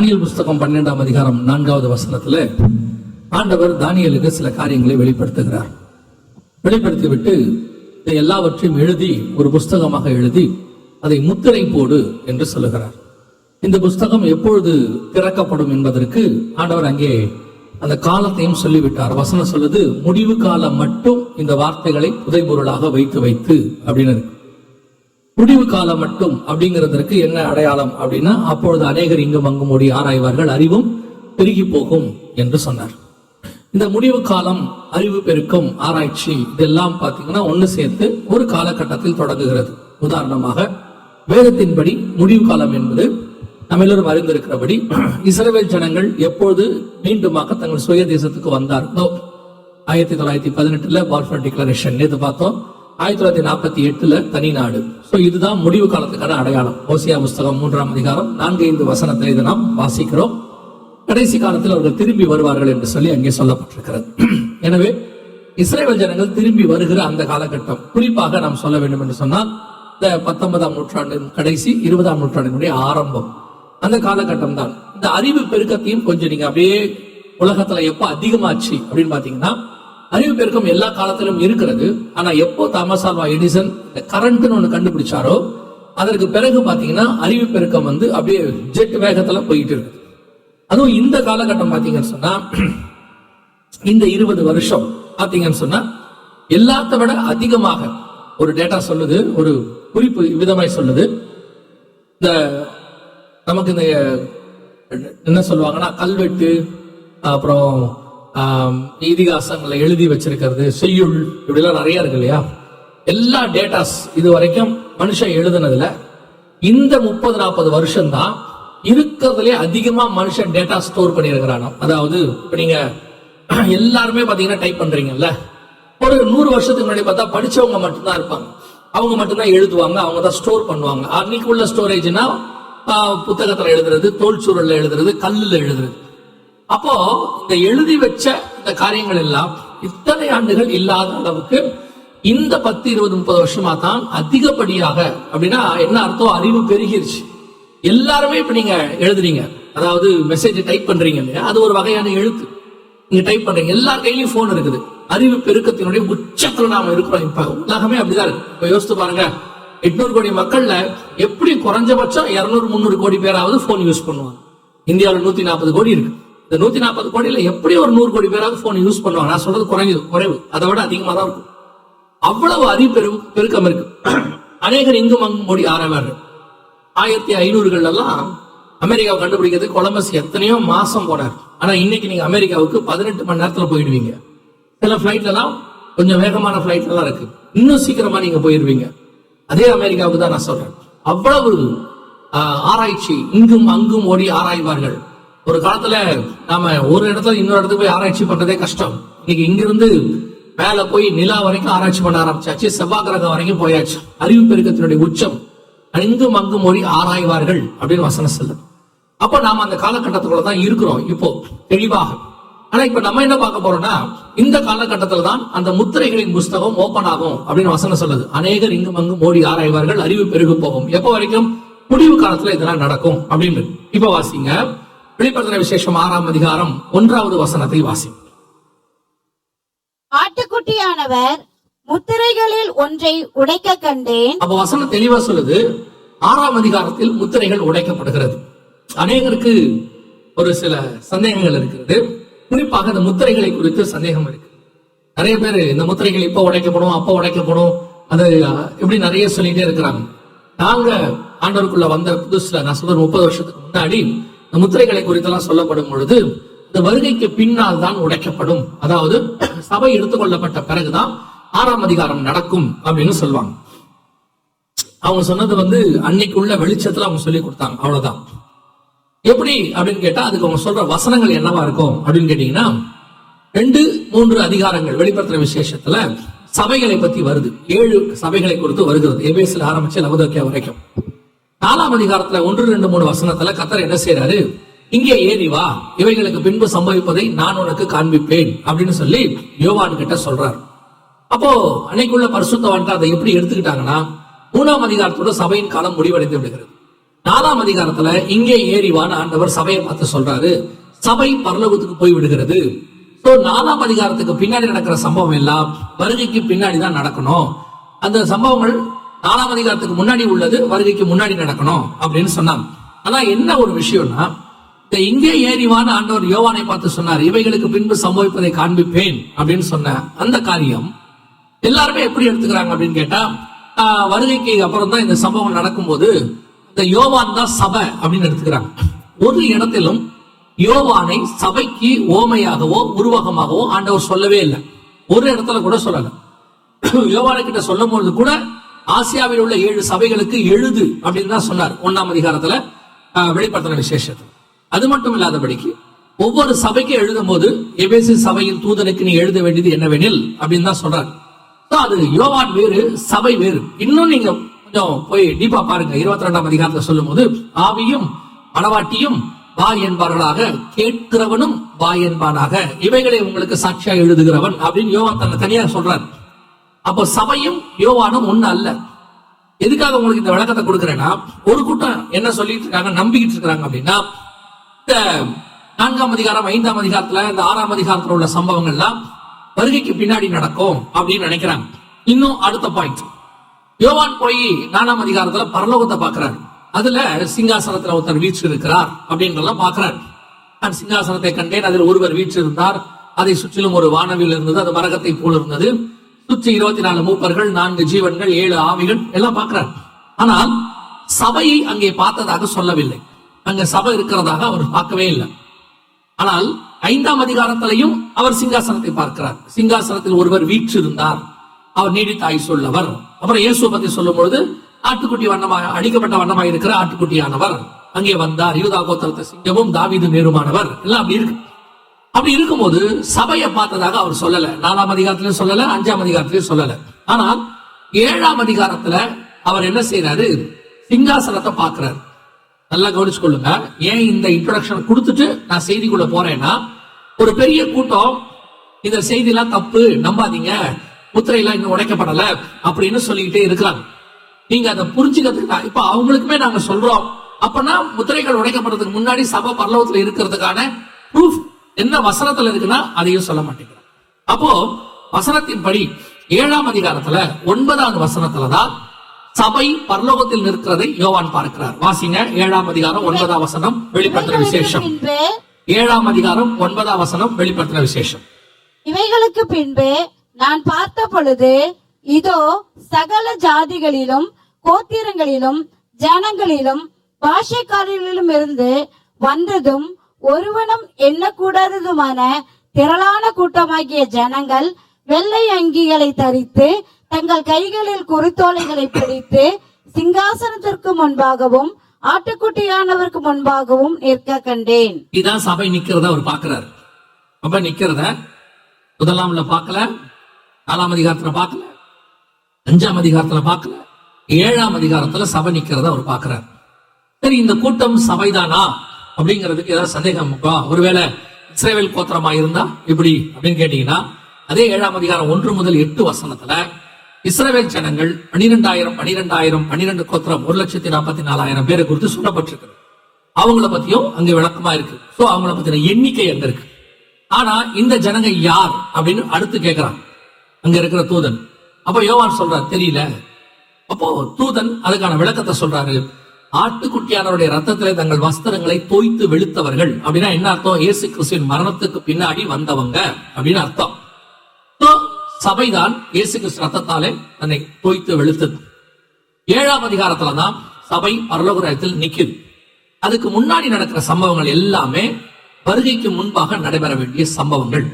தானியேல் புஸ்தகம் 12ஆம் அதிகாரம் 4வது வசனத்துல ஆண்டவர் தானியேலுக்கு சில காரியங்களை வெளிப்படுத்துகிறார். வெளிப்படுத்திவிட்டு இதை எல்லாவற்றையும் எழுதி ஒரு புஸ்தகமாக எழுதி அதை முத்திரை போடு என்று சொல்லுகிறார். இந்த புஸ்தகம் எப்பொழுது திறக்கப்படும் என்பதற்கு ஆண்டவர் அங்கே அந்த காலத்தையும் சொல்லிவிட்டார். வசனம் சொல்லுது, முடிவு காலம் மட்டும் இந்த வார்த்தைகளை புதைபொருளாக வைத்து அப்படின்னு. முடிவு காலம் மட்டும் அப்படிங்கிறதற்கு என்ன அடையாளம் அப்படின்னா, அப்பொழுது அநேகர் இங்கும் அங்கும் ஓடி ஆராய்வார்கள், அறிவும் பெருகி போகும் என்று சொன்னார். இந்த முடிவு காலம், அறிவு பெருக்கம், ஆராய்ச்சி இதெல்லாம் பார்த்தீங்கன்னா ஒன்று சேர்த்து ஒரு காலகட்டத்தில் தொடங்குகிறது. உதாரணமாக வேதத்தின்படி முடிவு காலம் என்பது நம்ம எல்லோரும் அறிந்திருக்கிறபடி இஸ்ரவேல் ஜனங்கள் எப்பொழுது மீண்டுமாக தங்கள் சுய தேசத்துக்கு வந்தார்களோ 1918 பால்ஃபர் டிக்ளரேஷன் நேற்று பார்த்தோம். 1948 தனி நாடு. இதுதான் முடிவு காலத்துக்கான அடையாளம். ஓசியா புஸ்தகம் 3ஆம் அதிகாரம் 4-5 வசனத்தை இதை நாம் வாசிக்கிறோம். கடைசி காலத்தில் அவர்கள் திரும்பி வருவார்கள் என்று சொல்லி அங்கே சொல்லப்பட்டிருக்கிறது. எனவே இஸ்ரவேல் ஜனங்கள் திரும்பி வருகிற அந்த காலகட்டம், குறிப்பாக நாம் சொல்ல வேண்டும் என்று சொன்னால் இந்த 19ஆம் நூற்றாண்டின் கடைசி 20ஆம் நூற்றாண்டினுடைய ஆரம்பம், அந்த காலகட்டம் தான். இந்த அறிவு பெருக்கத்தையும் கொஞ்சம் நீங்க அப்படியே உலகத்துல எப்ப அதிகமாச்சு அப்படின்னு பாத்தீங்கன்னா, அறிவு பெருக்கம் எல்லா காலத்திலும் இருக்கிறது. ஆனா எப்போ தாமஸ் ஆல்வா எடிசன் இந்த கரண்ட்னு ஒண்ணு கண்டுபிடிச்சாரோ அதற்கு பிறகு பாத்தீங்கன்னா அறிவு பெருக்கம் அப்படியே ஜெட் வேகத்துல போயிட்டு இருக்கு. அதுவும் இந்த காலகட்டம் பாத்தீங்கன்னு சொன்னா, இந்த 20 வருஷம் பாத்தீங்கன்னு சொன்னா எல்லாத்த விட அதிகமாக ஒரு டேட்டா சொல்லுது, ஒரு குறிப்பு விதமாய் சொல்லுது. இந்த நமக்கு இந்த என்ன சொல்லுவாங்கன்னா கல்வெட்டு, அப்புறம் இதிகாசங்களை எழுதி வச்சிருக்கிறது, செய்யுள், இப்படிலாம் நிறைய இருக்கு இல்லையா. எல்லா டேட்டாஸ் இது வரைக்கும் மனுஷன் எழுதுனதுல இந்த 30-40 வருஷம் தான் இருக்கிறதுலே அதிகமா மனுஷன் டேட்டா ஸ்டோர் பண்ணியிருக்கிறானோ. அதாவது இப்ப நீங்க எல்லாருமே பாத்தீங்கன்னா டைப் பண்றீங்கல்ல, ஒரு 100 வருஷத்துக்கு முன்னாடி பார்த்தா படிச்சவங்க மட்டும்தான் இருப்பாங்க, அவங்க மட்டும்தான் எழுதுவாங்க, அவங்க தான் ஸ்டோர் பண்ணுவாங்க. அன்னைக்கு உள்ள ஸ்டோரேஜ்னா புத்தகத்துல எழுதுறது, தோல் சூழல்ல எழுதுறது, கல்லுல எழுதுறது. அப்போ இந்த எழுதி வச்ச இந்த காரியங்கள் எல்லாம் இத்தனை ஆண்டுகள் இல்லாத அளவுக்கு இந்த 10, 20, 30 வருஷமா தான் அதிகப்படியாக. அப்படின்னா என்ன அர்த்தம்? அறிவு பெருகிருச்சு. எல்லாருமே இப்ப நீங்க எழுதுறீங்க, அதாவது மெசேஜ் டைப் பண்றீங்க இல்லையா, அது ஒரு வகையான எழுத்து. நீங்க டைப் பண்றீங்க, எல்லார் கையிலயும் போன் இருக்குது. அறிவு பெருக்கத்தினுடைய உச்சத்துல நாம இருக்கிறோம். இப்ப உலகமே அப்படிதான் இருக்கு. இப்ப யோசித்து பாருங்க, 800 கோடி மக்கள்ல எப்படி குறைஞ்சபட்சம் 200-300 கோடி பேராவது போன் யூஸ் பண்ணுவாங்க. இந்தியாவில் 140 கோடி இருக்கு. இந்த 140 கோடியில எப்படி ஒரு 100 கோடி பேராவது போன் யூஸ் பண்ணுவாங்க. நான் சொல்றது குறைவு, அதை விட அதிகமா தான் இருக்கும். அவ்வளவு அறிவு பெருக்கம் இருக்கு. அநேகர் இங்கும் அங்கும் ஓடி ஆராய்வார்கள். 1500 அமெரிக்காவை கண்டுபிடிக்கிறது கொலம்பஸ் எத்தனையோ மாசம் போனார். ஆனா இன்னைக்கு நீங்க அமெரிக்காவுக்கு 18 மணி நேரத்துல போயிடுவீங்க. சில பிளைட்ல எல்லாம் கொஞ்சம் வேகமான பிளைட்ல எல்லாம் இருக்கு, இன்னும் சீக்கிரமா நீங்க போயிருவீங்க. அதே அமெரிக்காவுக்கு தான் நான் சொல்றேன். அவ்வளவு ஆராய்ச்சி, இங்கும் அங்கும் ஓடி ஆராய்வார்கள். ஒரு காலத்துல நாம ஒரு இடத்துல இன்னொரு இடத்துக்கு போய் ஆராய்ச்சி பண்றதே கஷ்டம். இன்னைக்கு இங்கிருந்து மேல போய் நிலா வரைக்கும் ஆராய்ச்சி பண்ண ஆரம்பிச்சாச்சு, செவ்வாய் கிரகம் வரைக்கும் போயாச்சு. அறிவு பெருக்கத்தினுடைய உச்சம். இங்கும் அங்கும் ஓடி ஆராய்வார்கள் அப்படின்னு வசனம் சொல்லுது. அப்ப நாம அந்த காலகட்டத்துக்குள்ள தான் இருக்கிறோம் இப்போ தெளிவாக. ஆனா இப்ப நம்ம என்ன பார்க்க போறோம்னா, இந்த காலகட்டத்துல தான் அந்த முத்திரைகளின் புஸ்தகம் ஓபன் ஆகும் அப்படின்னு வசனம் சொல்லுது. அநேகர் இங்கும் அங்கும் ஓடி ஆராய்வார்கள், அறிவு பெருகு போகும். எப்ப வரைக்கும்? முடிவு காலத்துல இதெல்லாம் நடக்கும் அப்படின்னு. இப்ப வாசிங்க, வெளிப்படுத்தின விசேஷம் 6ஆம் அதிகாரம் 1வது வசனத்தை வாசி. ஆட்டுக்குட்டியானவர் முத்திரைகளில் ஒன்றை உடைக்க கண்டேன். அப்ப வசனம் தெளிவா சொல்லுது, 6ஆம் அதிகாரத்தில் முத்திரைகள் உடைக்கப்படுகிறது. அநேகருக்கு ஒரு சில சந்தேகங்கள் இருக்கிறது. குறிப்பாக இந்த முத்திரைகளை குறித்து சந்தேகம் இருக்கு. நிறைய பேர் இந்த முத்திரைகள் இப்ப உடைக்கப்படும், அப்ப உடைக்கப்படும், அது எப்படி நிறைய சொல்லிட்டே இருக்கிறாங்க. நாங்க ஆண்டவருக்குள்ள வந்த புதுசுல, நான் சொல்ற 30 வருஷத்துக்கு முன்னாடி இந்த முத்திரைகளை குறித்தெல்லாம் சொல்லப்படும் பொழுது இந்த வருகைக்கு பின்னால் தான் உடைக்கப்படும், அதாவது சபை எடுத்துக்கொள்ளப்பட்ட பிறகுதான் 6ஆம் அதிகாரம் நடக்கும் அப்படின்னு சொல்லுவாங்க. அவங்க சொன்னது அன்னைக்குள்ள வெளிச்சத்துல அவங்க சொல்லி கொடுத்தாங்க, அவ்வளவுதான். எப்படி அப்படின்னு கேட்டா, அதுக்கு அவங்க சொல்ற வசனங்கள் என்னவா இருக்கும் அப்படின்னு கேட்டீங்கன்னா, 2-3 அதிகாரங்கள் வெளிப்படுத்துற விசேஷத்துல சபைகளை பத்தி வருது. 7 சபைகளை குறித்து வருகிறது. எபேசில் ஆரம்பிச்சு லவோதிக்கேயா வரைக்கும். 4ஆம் அதிகாரத்துல 1-2-3 வசனத்துல கர்த்தர் என்ன செய்யறாரு, இங்கே ஏறி வா, இவைகளுக்கு பின்பு சம்பவிப்பதை நான் உனக்கு காண்பிப்பேன் அப்படின்னு சொல்லி யோவான் கிட்ட சொல்றாரு. அப்போ அன்னைக்குள்ள பரிசுத்தவான்கள் அதை எப்படி எடுத்துக்கிட்டாங்கன்னா, 3ஆம் அதிகாரத்தோட சபையின் காலம் முடிவடைந்து விடுகிறது. 4ஆம் அதிகாரத்துல இங்கே ஏறிவான்னு ஆண்டவர் சபையை பார்த்து சொல்றாரு. சபை பரலோகத்துக்கு போய் விடுகிறது. 4ஆம் அதிகாரத்துக்கு பின்னாடி நடக்கிற சம்பவம் எல்லாம் வருகைக்கு பின்னாடி தான் நடக்கணும். அந்த சம்பவங்கள் 4ஆம் அதிகாரத்துக்கு முன்னாடி உள்ளது, வருகைக்கு முன்னாடி நடக்கணும் அப்படின்னு சொன்னாங்க. ஆனா என்ன ஒரு விஷயம்னா, இங்கே ஏறிவான ஆண்டவர் யோவானை பார்த்து சொன்னார், இவைகளுக்கு பின்பு சம்பவிப்பதை காண்பிப்பேன் அப்படின்னு சொன்ன அந்த காரியம் எல்லாருமே எப்படி எடுத்துக்கிறாங்க அப்படின்னு கேட்டா, வருகைக்கு அப்புறம் தான் இந்த சம்பவம் நடக்கும்போது இந்த யோவான் தான் சபை அப்படின்னு எடுத்துக்கிறாங்க. ஒரு இடத்திலும் யோவானை சபைக்கு ஓமையாகவோ உருவகமாகவோ ஆண்டவர் சொல்லவே இல்லை. ஒரு இடத்துல கூட சொல்லல. யோவானை கிட்ட சொல்லும் பொழுது கூட ஆசியாவில் உள்ள 7 சபைகளுக்கு எழுது அப்படின்னு தான் சொன்னார் 1ஆம் அதிகாரத்துல வெளிப்படுத்தின விசேஷத்துல. அது மட்டும் இல்லாதபடிக்கு ஒவ்வொரு சபைக்கு எழுதும் போது எபேசு சபையின் தூதனுக்கு நீ எழுத வேண்டியது என்னவெனில் அப்படின்னு தான் சொல்றாரு. அது யோவான் வேறு, சபை வேறு. இன்னும் நீங்க கொஞ்சம் போய் டீப்பா பாருங்க. 22ஆம் அதிகாரத்துல சொல்லும் போது ஆவியும் மணவாட்டியும் வா என்பார்களாக, கேட்கிறவனும் வா என்பானாக, இவைகளை உங்களுக்கு சாட்சியா எழுதுகிறவன் அப்படின்னு யோவான் தன்னை தனியா சொல்றாரு. அப்போ சபையும் யோவானும் ஒண்ணு அல்ல. எதுக்காக உங்களுக்கு இந்த விளக்கத்தை கொடுக்கிறேன்னா, ஒரு கூட்டம் என்ன சொல்லிட்டு இருக்காங்க, நம்பிக்கிட்டு இருக்காங்க அப்படின்னா, இந்த 4ஆம் அதிகாரம் 5ஆம் அதிகாரத்துல இந்த 6ஆம் அதிகாரத்துல உள்ள சம்பவங்கள்லாம் வருகைக்கு பின்னாடி நடக்கும் அப்படின்னு நினைக்கிறாங்க. இன்னும் அடுத்த பாயிண்ட், யோவான் போய் 4ஆம் அதிகாரத்துல பரலோகத்தை பாக்குறாரு. அதுல சிங்காசனத்துல ஒருத்தர் வீற்று இருக்கிறார் அப்படின்றலாம் பாக்குறாரு. நான் சிங்காசனத்தை கண்டேன், அதில் ஒருவர் வீற்று இருந்தார், அதை சுற்றிலும் ஒரு வானவில் இருந்தது, அது மரகத்தை போல் இருந்தது, சுற்றி 24 மூப்பர்கள், 4 ஜீவன்கள், 7 ஆவிகள் எல்லாம் பார்க்கிறார். ஆனால் சபையை அங்கே பார்த்ததாக சொல்லவில்லை. அங்க சபை இருக்கிறதாக அவர் பார்க்கவே இல்லை. ஆனால் 5ஆம் அதிகாரத்திலையும் அவர் சிங்காசனத்தை பார்க்கிறார். சிங்காசனத்தில் ஒருவர் வீற்று இருந்தார், அவர் நீடித்த ஆயுசுள்ளவர். அப்புறம் இயேசு பத்தி சொல்லும் பொழுது ஆட்டுக்குட்டி வண்ணமாக, அடிக்கப்பட்ட வண்ணமாக இருக்கிற ஆட்டுக்குட்டியானவர் அங்கே வந்தார், யூதா கோத்திரத்து சிங்கமும் தாவீது நேருமானவர், எல்லாம் அப்படி இருக்கு. அப்படி இருக்கும்போது சபையை பார்த்ததாக அவர் சொல்லல. 4ஆம் அதிகாரத்திலும் சொல்லல, 5ஆம் அதிகாரத்திலும் சொல்லல. ஆனால் 7ஆம் அதிகாரத்துல அவர் என்ன செய்யறாரு, சிங்காசனத்தை பார்க்கிறார். நல்லா கவனிச்சு கொள்ளுங்க. ஏன் இந்த இன்ட்ரோடக்ஷன் கொடுத்துட்டு நான் செய்திக்குள்ள போறேன்னா, ஒரு பெரிய கூட்டம் இந்த செய்தி எல்லாம் தப்பு, நம்பாதீங்க, முத்திரை எல்லாம் இன்னும் உடைக்கப்படல அப்படின்னு சொல்லிக்கிட்டே இருக்கிறாங்க. நீங்க அதை புரிஞ்சுக்கிறதுக்கு இப்ப அவங்களுக்குமே நாங்க சொல்றோம், அப்பனா முத்திரைகள் உடைக்கப்படுறதுக்கு முன்னாடி சபை பரலோகத்துல இருக்கிறதுக்கான ப்ரூஃப் என்ன வசனத்துல இருக்குன்னா அதையும் சொல்ல மாட்டேங்கிறாங்க. அப்போ வசனத்தின்படி 7ஆம் அதிகாரத்துல 9வது வசனத்துலதான் சபை பரலோகத்தில் நிற்கிறதை யோவான் பார்க்கிறார். வாசிங்க 7ஆம் அதிகாரம் 9ஆம் வசனம், வெளிப்படுத்தின விசேஷம். 7ஆம் அதிகாரம் 9ஆம் வசனம், வெளிப்படுத்தின விசேஷம். இவைகளுக்கு பின்பு நான் பார்த்த பொழுது இதோ சகல ஜாதிகளிலும் கோத்திரங்களிலும் ஜனங்களிலும் பாஷைக்காரர்களிலும் இருந்து வந்ததும் ஒருவனும் எண்ணக்கூடாததுமான திரளான கூட்டமாகிய ஜனங்கள் வெள்ளை அங்கிகளை தரித்து தங்கள் கைகளில் குருத்தோலைகளை பிடித்து சிங்காசனத்திற்கு முன்பாகவும் ஆட்டுக்குட்டியானவருக்கு முன்பாகவும் நிற்க கண்டேன். இதான் சபை நிக்கிறத அவர் பார்க்கிறார். சபை நிக்கிறத முதலாம்ல பார்க்கல, 4ஆம் அதிகாரத்துல பார்க்கல, 5ஆம் அதிகாரத்துல பார்க்கல, 7ஆம் அதிகாரத்துல சபை நிக்கிறத அவர் பார்க்கிறார். சரி, இந்த கூட்டம் சபைதானா அப்படிங்கிறதுக்கு ஏதாவது சந்தேகம்? ஒருவேளை இஸ்ரவேல் கோத்திரமா இருந்தா இப்படி அப்படின்னு கேட்டீங்கன்னா, அதே 7ஆம் அதிகாரம் 1 முதல் 8 வசனத்துல இஸ்ரவேல் ஜனங்கள் 12,000 கோத்திரம் 1,44,000 பேரை குறித்து சொல்லப்பட்டிருக்கு. அவங்கள பத்தியும் அங்க விளக்கமா இருக்கு. சோ அவங்கள பத்தின எண்ணிக்கை அங்க இருக்கு. ஆனா இந்த ஜனங்க யார் அப்படின்னு அடுத்து கேட்கிறான் அங்க இருக்கிற தூதன். அப்ப யோவான் சொல்றாரு, தெரியல. அப்போ தூதன் அதுக்கான விளக்கத்தை சொல்றாரு. ஆட்டுக்குட்டியானவருடைய ரத்தத்திலே தங்கள் வஸ்திரங்களை தோய்த்து வெளுத்தவர்கள் அப்படின்னா என்ன அர்த்தம்? இயேசு கிறிஸ்துவின் மரணத்துக்கு பின்னாடி வந்தவங்க அப்படின்னு அர்த்தம். சபைதான் இயேசு கிறிஸ்து ரத்தத்தாலே தன்னை தோய்த்து வெளுத்தது. 7ஆம் அதிகாரத்துலதான் சபை பரலோக ராஜ்யத்தில் நிக்குது. அதுக்கு முன்னாடி நடக்கிற சம்பவங்கள் எல்லாமே வருகைக்கு முன்பாக நடைபெற வேண்டிய சம்பவங்கள்.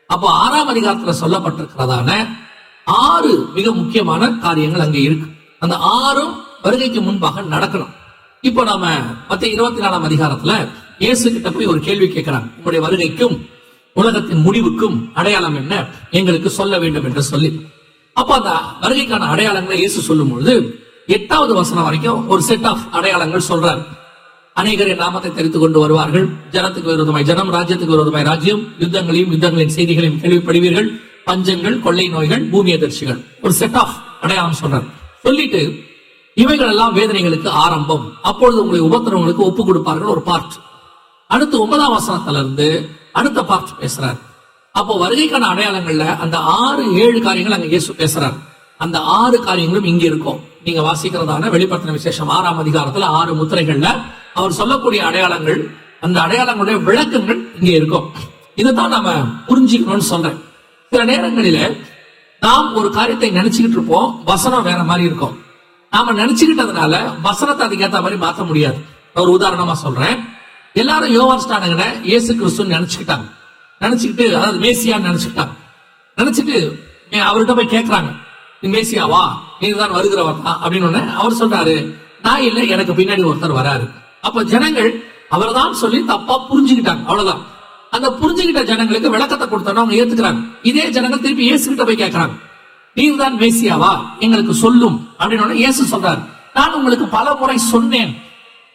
அப்போ 6ஆம் அதிகாரத்துல சொல்லப்பட்டிருக்கிறதான 6 மிக முக்கியமான காரியங்கள் அங்கே இருக்கு. அந்த 6ம் வருகைக்கு முன்பாக நடக்கணும். இப்போ நாம மத்திய 24ஆம் அதிகாரத்துல இயேசு கிட்ட போய் ஒரு கேள்வி கேட்கிறாங்க, உங்களுடைய வருகைக்கும் உலகத்தின் முடிவுக்கும் அடையாளம் என்ன, எங்களுக்கு சொல்ல வேண்டும் என்று சொல்லி. அப்ப அந்த வருகைக்கான அடையாளங்களை இயேசு சொல்லும் பொழுது 8வது வசனம் வரைக்கும் ஒரு செட் ஆஃப் அடையாளங்கள் சொல்றாரு. அநேகர் என் நாமத்தை தெரிந்து கொண்டு வருவார்கள், ஜனத்துக்கு விரோதமாய் ஜனம், ராஜ்யத்துக்கு விரோதமாய் ராஜ்யம், யுத்தங்களின் செய்திகளையும் கேள்விப்படுவீர்கள், பஞ்சங்கள், கொள்ளை நோய்கள், பூமி அதிர்ச்சிகள், ஒரு செட் ஆஃப் அடையாளம் சொல்றாரு. சொல்லிட்டு இவைகள் எல்லாம் வேதனைகளுக்கு ஆரம்பம். அப்பொழுது உங்களை உபத்திரவங்களுக்கு ஒப்பு கொடுப்பார்கள் ஒரு பார்ட். அடுத்து 9ஆம் வசனத்துல இருந்து அடுத்த பார்ட் பேசுறார். அப்போ வருகைக்கான அடையாளங்கள்ல அந்த 6-7 காரியங்கள் அங்க இயேசு பேசுறார். அந்த 6 காரியங்களும் இங்க இருக்கும். நீங்க வாசிக்கிறதான வெளிப்படுத்தின விசேஷம் 6ஆம் அதிகாரத்துல 6 முத்திரைகள்ல அவர் சொல்லக்கூடிய அடையாளங்கள், அந்த அடையாளங்களுடைய விளக்கங்கள் இங்க இருக்கும். இதைத்தான் நாம புரிஞ்சுக்கணும்னு சொல்றேன். சில நேரங்களில நாம் ஒரு காரியத்தை நினைச்சுக்கிட்டு இருப்போம், வசனம் வேற மாதிரி இருக்கும். நாம நினைச்சுக்கிட்டதுனால வசனத்தை அதுக்கேற்ற மாதிரி மாற்ற முடியாது. ஒரு உதாரணமா சொல்றேன். எல்லாரும் யோவான் ஸ்நானகனை இயேசு கிறிஸ்துன்னு நினைச்சுக்கிட்டாங்க. நினைச்சுக்கிட்டு, அதாவது மேசியான்னு நினைச்சுக்கிட்டாங்க. நினைச்சிட்டு அவர்கிட்ட போய் கேட்கிறாங்க, நீ மேசியாவா, நீதான் வருகிறவர் தான் அப்படின்னு. அவர் சொல்றாரு, நான் இல்லை, எனக்கு பின்னாடி ஒருத்தர் வராரு. அப்ப ஜனங்கள் அவர்தான் சொல்லி தப்பா புரிஞ்சுக்கிட்டாங்க. அவ்வளவுதான். அந்த புரிஞ்சுக்கிட்ட ஜனங்களுக்கு விளக்கத்தை கொடுத்தோன்னா அவங்க ஏத்துக்கிறாங்க. இதே ஜனங்கள் திருப்பி இயேசு கிட்ட போய் கேட்கிறாங்க, நீதான் மேசியாவா, எங்களுக்கு சொல்லும் அப்படின்னு. இயேசு சொல்றாரு, நான் உங்களுக்கு பல முறை சொன்னேன்,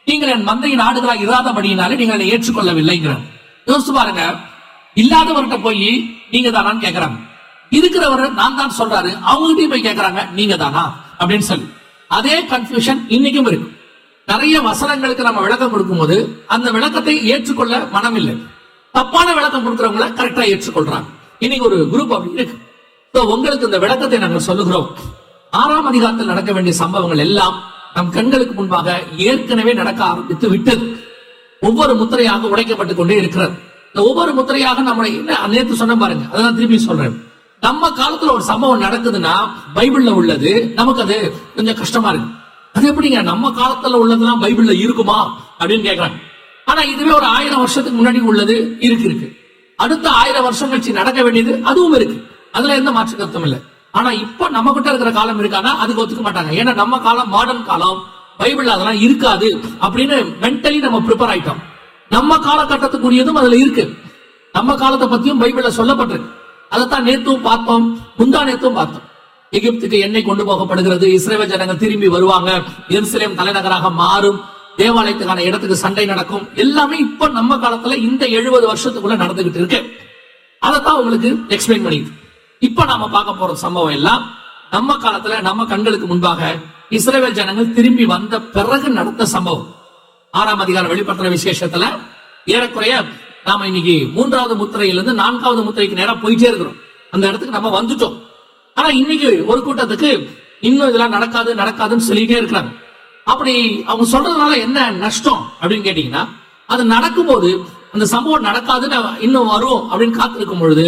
நீங்கள் என் மந்தையின் ஆடுகளாக இராதபடியினாலே நீங்கள் என்னை ஏற்றுக்கொள்ளவில்லைங்கிறார். யோசிச்சு பாருங்க, இல்லாதவர்கிட்ட போய் நீங்க தானான்னு கேட்கிறாங்க, இருக்கிறவர் நான் தான் சொல்றாரு, அவங்ககிட்டயும் போய் கேட்கறாங்க நீங்க தானா அப்படின்னு சொல்லி. அதே கன்ஃபியூஷன் இன்னைக்கும் இருக்கு. நிறைய வசனங்களுக்கு நம்ம விளக்கம் கொடுக்கும் போது அந்த விளக்கத்தை ஏற்றுக்கொள்ள மனம் இல்லை. தப்பான விளக்கம் கொடுக்கிறவங்கள கரெக்டா ஏற்றுக்கொள்றாங்க. இன்னைக்கு ஒரு குரூப் அப்படி இருக்கு. உங்களுக்கு இந்த விளக்கத்தை நாங்கள் சொல்லுகிறோம். 6ஆம் அதிகாரத்தில் நடக்க வேண்டிய சம்பவங்கள் எல்லாம் நம் கண்களுக்கு முன்பாக ஏற்கனவே நடக்க ஆரம்பித்து விட்டது. ஒவ்வொரு முத்திரையாக உடைக்கப்பட்டுக் கொண்டே இருக்கிறது. இந்த ஒவ்வொரு முத்திரையாக நம்மளை நேற்று சொன்ன பாருங்க, அதான் திருப்பி சொல்றேன். நம்ம காலத்துல ஒரு சம்பவம் நடக்குதுன்னா பைபிள்ல உள்ளது நமக்கு அது கொஞ்சம் கஷ்டமா இருக்கு. அது எப்படிங்க நம்ம காலத்துல உள்ளதெல்லாம் பைபிள்ல இருக்குமா அப்படின்னு கேக்குறாங்க. ஆனா இதுவே ஒரு 1000 வருஷத்துக்கு முன்னாடி உள்ளது இருக்கு. அடுத்த 1000 வருஷம் கழிச்சு நடக்க வேண்டியது அதுவும் இருக்கு. அதுல எந்த மாற்று கருத்தும் இல்லை. ஆனா இப்ப நம்ம கிட்ட இருக்கிற காலம் இருக்கானா அதுக்கு ஒத்துக்க மாட்டாங்க. ஏன்னா நம்ம காலம் மாடர்ன் காலம், பைபிள்ல அதெல்லாம் இருக்காது அப்படின்னு மென்டலி நம்ம ப்ரிப்பேர் ஆயிட்டோம். நம்ம காலகட்டத்துக்குரியதும் அதுல இருக்கு. நம்ம காலத்தை பத்தியும் பைபிள்ல சொல்லப்பட்டிருக்கு. அதைத்தான் நேத்தும் பார்த்தோம், முந்தா நேத்தும் பார்த்தோம். எகிப்துக்கு எண்ணெய் கொண்டு போகப்படுகிறது, இஸ்ரவேல் ஜனங்கள் திரும்பி வருவாங்க, எருசலேம் தலைநகராக மாறும், தேவாலயத்துக்கான இடத்துக்கு சண்டை நடக்கும். எல்லாமே இப்ப நம்ம காலத்துல இந்த 70 வருஷத்துக்குள்ள நடந்துகிட்டு இருக்கு. அதைத்தான் உங்களுக்கு எக்ஸ்பிளைன் பண்ணிட்டு இப்ப நாம பார்க்க போற சம்பவம் எல்லாம் நம்ம காலத்துல நம்ம கண்களுக்கு முன்பாக இஸ்ரவேல் ஜனங்கள் திரும்பி வந்த பிறகு நடந்த சம்பவம். 6ஆம் அதிகாரம் வெளிப்படுத்தின விசேஷத்துல ஏறக்குறைய நாம இன்னைக்கு 3வது முத்திரையிலிருந்து 4வது முத்திரைக்கு நேரம் போயிட்டே இருக்கிறோம். அந்த இடத்துக்கு நம்ம வந்துட்டோம். ஆனா இன்னைக்கு ஒரு கூட்டத்துக்கு இன்னும் இதெல்லாம் நடக்காதுன்னு சொல்லிட்டே இருக்கிறாங்க. அப்படி அவங்க சொல்றதுனால என்ன நஷ்டம் அப்படின்னு கேட்டீங்கன்னா, அது நடக்கும்போது அந்த சம்பவம் நடக்காதுன்னு இன்னும் வரும் அப்படின்னு காத்திருக்கும் பொழுது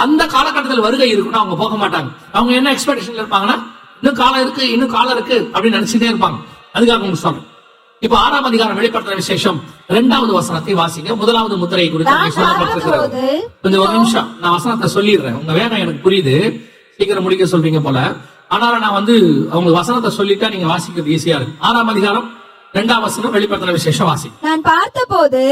அந்த காலகட்டத்தில் வருகை இருக்குன்னா அவங்க போக மாட்டாங்க. அவங்க என்ன எக்ஸ்பெக்டேஷன்ல இருப்பாங்கன்னா, இன்னும் காலம் இருக்கு அப்படின்னு நினைச்சுட்டே இருப்பாங்க. அதுக்காக உங்களுக்கு சொல்றேன். இப்ப 6ஆம் அதிகாரம் வெளிப்படுத்தின விசேஷம் 2வது வசனத்தை வாசிங்க. 1வது முத்திரை குறித்து சொல்லப்பட்டிருக்கிறது. கொஞ்சம் ஒரு நிமிஷம் நான் வசனத்தை சொல்லிடுறேன். உங்க வேகம் எனக்கு புரியுது, சீக்கிரம் முடிக்க சொல்றீங்க போல. ஆனாலும் நான் அவங்க வசனத்தை சொல்லிட்டா நீங்க வாசிக்கிறது ஈஸியா இருக்கு. 6ஆம் அதிகாரம் 2ஆம் வசனம் வெளிப்படுத்தின விசேஷம் வாசி. நான் பார்த்தபோது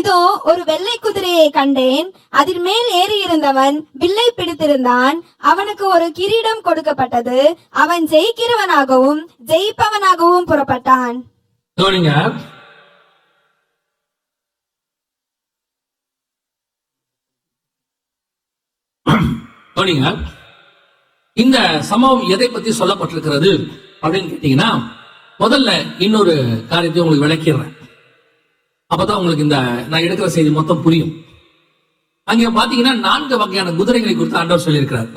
இதோ ஒரு வெள்ளை குதிரையை கண்டேன். அதில் மேல் ஏறி இருந்தவன் வில்லை பிடித்திருந்தான். அவனுக்கு ஒரு கிரீடம் கொடுக்கப்பட்டது. அவன் ஜெயிக்கிறவனாகவும் ஜெயிப்பவனாகவும் புறப்பட்டான். இந்த சம்பவம் எதை பத்தி சொல்லப்பட்டிருக்கிறது அப்படின்னு கேட்டீங்கன்னா, முதல்ல இன்னொரு காரியத்தை உங்களுக்கு விளக்கிடுறேன். அப்பதான் உங்களுக்கு இந்த நான் எடுக்கிற செய்தி மொத்தம் புரியும். அங்க பாத்தீங்கன்னா 4 வகையான குதிரைகளை குறித்து ஆண்டவர் சொல்லியிருக்கிறார்.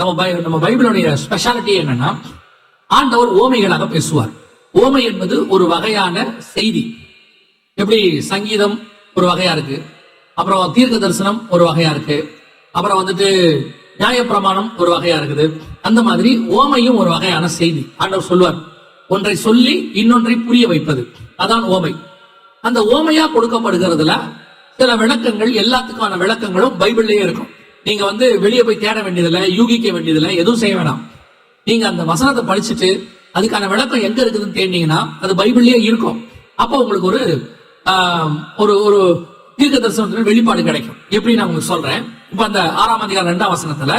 நம்ம பைபிளுடைய ஸ்பெஷாலிட்டி என்னன்னா, ஆண்டவர் ஓமைகளாக பேசுவார். ஓமை என்பது ஒரு வகையான செய்தி. எப்படி சங்கீதம் ஒரு வகையா இருக்கு, அப்புறம் தீர்க்க தரிசனம் ஒரு வகையா இருக்கு, அப்புறம் நியாயப்பிரமாணம் ஒரு வகையா இருக்குது. அந்த மாதிரி ஓமையும் ஒரு வகையான செய்தி. ஆண்டவர் சொல்வார், ஒன்றை சொல்லி இன்னொன்றை புரிய வைப்பது, அதான் ஓமை. அந்த ஓமையா கொடுக்கப்படுகிறதுல சில விளக்கங்கள், எல்லாத்துக்கான விளக்கங்களும் பைபிள்லயே இருக்கும். நீங்க வெளியே போய் தேட வேண்டியதில்லை, யூகிக்க வேண்டியதில்லை, எதுவும் செய்ய வேணாம். நீங்க அந்த வசனத்தை படிச்சுட்டு அதுக்கான விளக்கம் எங்க இருக்குதுன்னு தேடினீங்கன்னா அது பைபிள்லயே இருக்கும். அப்போ உங்களுக்கு ஒரு தீர்க்க தரிசனத்தில் வெளிப்பாடு கிடைக்கும். எப்படி நான் உங்களுக்கு சொல்றேன். இப்ப அந்த 6ஆம் அதிகாரம் 2ஆம் வசனத்துல